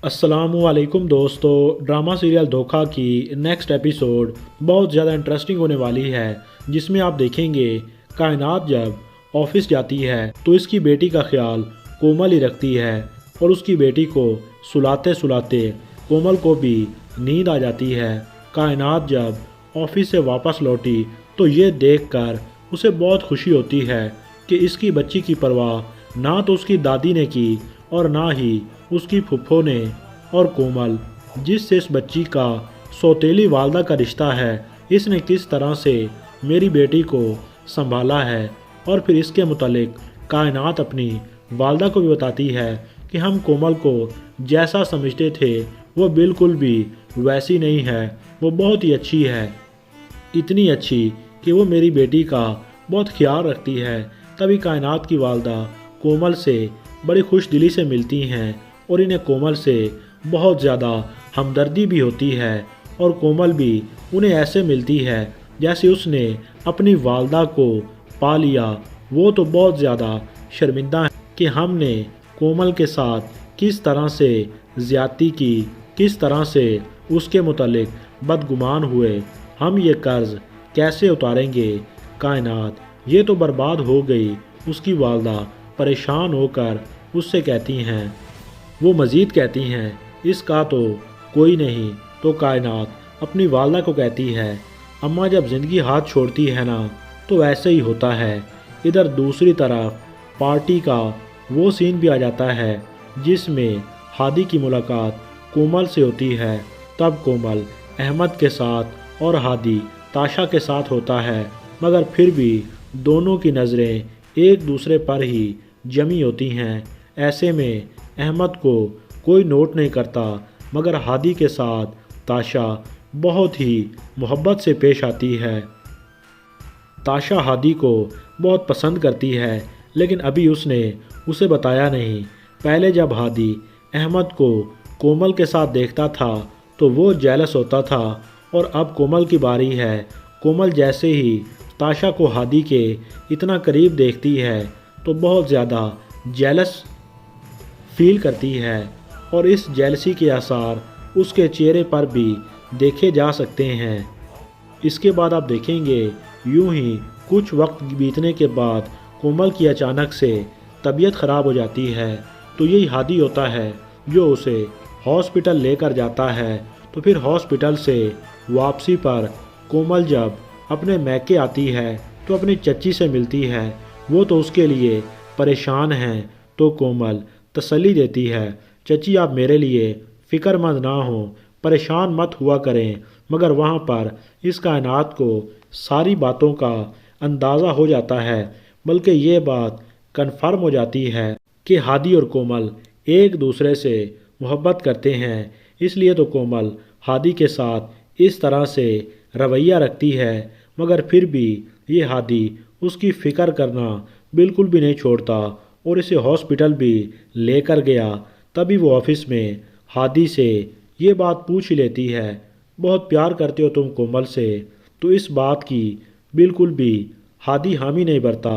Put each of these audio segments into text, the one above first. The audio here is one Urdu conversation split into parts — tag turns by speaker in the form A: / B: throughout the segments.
A: السلام علیکم دوستو، ڈرامہ سیریل دھوکہ کی نیکسٹ ایپیسوڈ بہت زیادہ انٹرسٹنگ ہونے والی ہے، جس میں آپ دیکھیں گے کائنات جب آفس جاتی ہے تو اس کی بیٹی کا خیال کومل ہی رکھتی ہے اور اس کی بیٹی کو سلاتے سلاتے کومل کو بھی نیند آ جاتی ہے۔ کائنات جب آفس سے واپس لوٹی تو یہ دیکھ کر اسے بہت خوشی ہوتی ہے کہ اس کی بچی کی پرواہ نہ تو اس کی دادی نے کی اور نہ ہی اس کی پھپھو نے، اور کومل جس سے اس بچی کا سوتیلی والدہ کا رشتہ ہے، اس نے کس طرح سے میری بیٹی کو سنبھالا ہے۔ اور پھر اس کے متعلق کائنات اپنی والدہ کو بھی بتاتی ہے کہ ہم کومل کو جیسا سمجھتے تھے وہ بالکل بھی ویسی نہیں ہے، وہ بہت ہی اچھی ہے، اتنی اچھی کہ وہ میری بیٹی کا بہت خیال رکھتی ہے۔ تبھی کائنات کی والدہ کومل سے بڑی خوش دلی سے ملتی ہیں اور انہیں کومل سے بہت زیادہ ہمدردی بھی ہوتی ہے، اور کومل بھی انہیں ایسے ملتی ہے جیسے اس نے اپنی والدہ کو پا لیا۔ وہ تو بہت زیادہ شرمندہ ہیں کہ ہم نے کومل کے ساتھ کس طرح سے زیادتی کی، کس طرح سے اس کے متعلق بدگمان ہوئے، ہم یہ قرض کیسے اتاریں گے۔ کائنات یہ تو برباد ہو گئی، اس کی والدہ پریشان ہو کر اس سے کہتی ہیں، وہ مزید کہتی ہیں اس کا تو کوئی نہیں۔ تو کائنات اپنی والدہ کو کہتی ہے، اماں جب زندگی ہاتھ چھوڑتی ہے نا تو ایسے ہی ہوتا ہے۔ ادھر دوسری طرف پارٹی کا وہ سین بھی آ جاتا ہے جس میں ہادی کی ملاقات کومل سے ہوتی ہے۔ تب کومل احمد کے ساتھ اور ہادی تاشا کے ساتھ ہوتا ہے، مگر پھر بھی دونوں کی نظریں ایک دوسرے پر ہی جمی ہوتی ہیں۔ ایسے میں احمد کو کوئی نوٹ نہیں کرتا، مگر ہادی کے ساتھ تاشا بہت ہی محبت سے پیش آتی ہے۔ تاشا ہادی کو بہت پسند کرتی ہے، لیکن ابھی اس نے اسے بتایا نہیں۔ پہلے جب ہادی احمد کو کومل کے ساتھ دیکھتا تھا تو وہ جیلس ہوتا تھا، اور اب کومل کی باری ہے۔ کومل جیسے ہی تاشا کو ہادی کے اتنا قریب دیکھتی ہے تو بہت زیادہ جیلس فیل کرتی ہے، اور اس جیلسی کے آثار اس کے چہرے پر بھی دیکھے جا سکتے ہیں۔ اس کے بعد آپ دیکھیں گے یوں ہی کچھ وقت بیتنے کے بعد کومل کی اچانک سے طبیعت خراب ہو جاتی ہے، تو یہی ہادی ہوتا ہے جو اسے ہاسپٹل لے کر جاتا ہے۔ تو پھر ہاسپٹل سے واپسی پر کومل جب اپنے میکے آتی ہے تو اپنی چچی سے ملتی ہے، وہ تو اس کے لیے پریشان ہیں۔ تو کومل تسلی دیتی ہے، چچی آپ میرے لیے فکر مند نہ ہوں، پریشان مت ہوا کریں۔ مگر وہاں پر اس کائنات کو ساری باتوں کا اندازہ ہو جاتا ہے، بلکہ یہ بات کنفرم ہو جاتی ہے کہ ہادی اور کومل ایک دوسرے سے محبت کرتے ہیں۔ اس لیے تو کومل ہادی کے ساتھ اس طرح سے رویہ رکھتی ہے، مگر پھر بھی یہ ہادی اس کی فکر کرنا بالکل بھی نہیں چھوڑتا اور اسے ہاسپٹل بھی لے کر گیا۔ تبھی وہ آفس میں ہادی سے یہ بات پوچھ ہی لیتی ہے، بہت پیار کرتے ہو تم کومل سے؟ تو اس بات کی بالکل بھی ہادی حامی نہیں بھرتا،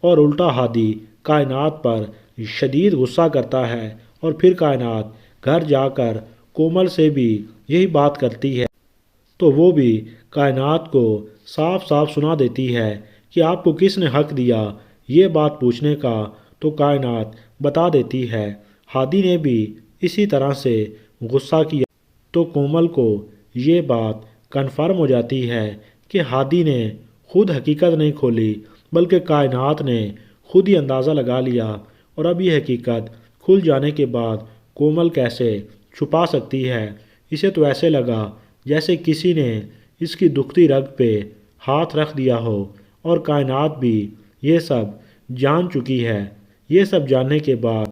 A: اور الٹا ہادی کائنات پر شدید غصہ کرتا ہے، اور پھر کائنات گھر جا کر کومل سے بھی یہی بات کرتی ہے، تو وہ بھی کائنات کو صاف صاف سنا دیتی ہے کہ آپ کو کس نے حق دیا یہ بات پوچھنے کا۔ تو کائنات بتا دیتی ہے ہادی نے بھی اسی طرح سے غصہ کیا۔ تو کومل کو یہ بات کنفرم ہو جاتی ہے کہ ہادی نے خود حقیقت نہیں کھولی، بلکہ کائنات نے خود ہی اندازہ لگا لیا، اور اب یہ حقیقت کھل جانے کے بعد کومل کیسے چھپا سکتی ہے۔ اسے تو ایسے لگا جیسے کسی نے اس کی دکھتی رگ پہ ہاتھ رکھ دیا ہو، اور کائنات بھی یہ سب جان چکی ہے۔ یہ سب جاننے کے بعد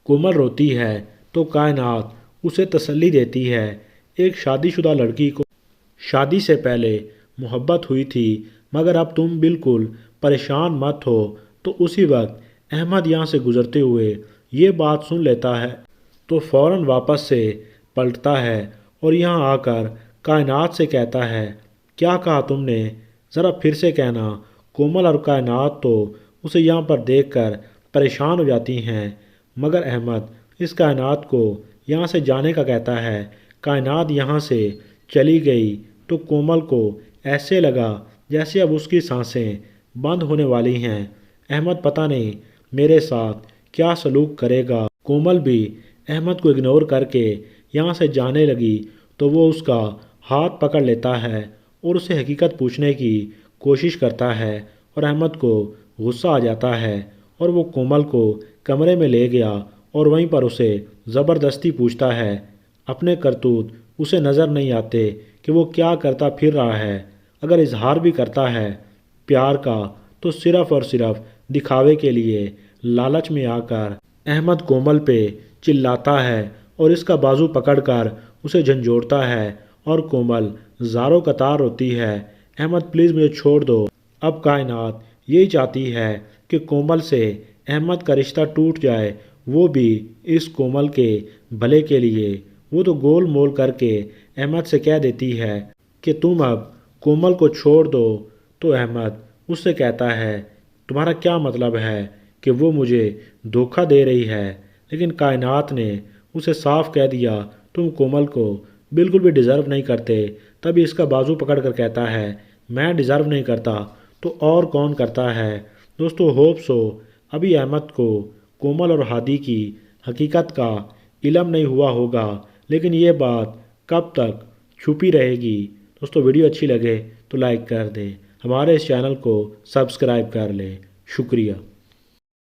A: کومل روتی ہے، تو کائنات اسے تسلی دیتی ہے، ایک شادی شدہ لڑکی کو شادی سے پہلے محبت ہوئی تھی، مگر اب تم بالکل پریشان مت ہو۔ تو اسی وقت احمد یہاں سے گزرتے ہوئے یہ بات سن لیتا ہے تو فوراً واپس سے پلٹتا ہے اور یہاں آ کر کائنات سے کہتا ہے، کیا کہا تم نے؟ ذرا پھر سے کہنا۔ کومل اور کائنات تو اسے یہاں پر دیکھ کر پریشان ہو جاتی ہیں، مگر احمد اس کائنات کو یہاں سے جانے کا کہتا ہے۔ کائنات یہاں سے چلی گئی تو کومل کو ایسے لگا جیسے اب اس کی سانسیں بند ہونے والی ہیں۔ احمد پتہ نہیں میرے ساتھ کیا سلوک کرے گا۔ کومل بھی احمد کو اگنور کر کے یہاں سے جانے لگی تو وہ اس کا ہاتھ پکڑ لیتا ہے اور اسے حقیقت پوچھنے کی کوشش کرتا ہے، اور احمد کو غصہ آ جاتا ہے اور وہ کومل کو کمرے میں لے گیا اور وہیں پر اسے زبردستی پوچھتا ہے۔ اپنے کرتوت اسے نظر نہیں آتے کہ وہ کیا کرتا پھر رہا ہے۔ اگر اظہار بھی کرتا ہے پیار کا تو صرف اور صرف دکھاوے کے لیے، لالچ میں آ کر احمد کومل پہ چلاتا ہے اور اس کا بازو پکڑ کر اسے جھنجھوڑتا ہے، اور کومل زاروں قطار روتی ہے۔ احمد پلیز مجھے چھوڑ دو۔ اب کائنات یہی چاہتی ہے کہ کومل سے احمد کا رشتہ ٹوٹ جائے، وہ بھی اس کومل کے بھلے کے لیے۔ وہ تو گول مول کر کے احمد سے کہہ دیتی ہے کہ تم اب کومل کو چھوڑ دو، تو احمد اس سے کہتا ہے تمہارا کیا مطلب ہے کہ وہ مجھے دھوکہ دے رہی ہے؟ لیکن کائنات نے اسے صاف کہہ دیا تم کومل کو بالکل بھی ڈیزرو نہیں کرتے۔ تبھی اس کا بازو پکڑ کر کہتا ہے میں ڈیزرو نہیں کرتا تو اور کون کرتا ہے؟ دوستو ہوپ سو ابھی احمد کو کومل اور ہادی کی حقیقت کا علم نہیں ہوا ہوگا، لیکن یہ بات کب تک چھپی رہے گی؟ دوستو ویڈیو اچھی لگے تو لائک کر دیں، ہمارے اس چینل کو سبسکرائب کر لیں۔ شکریہ۔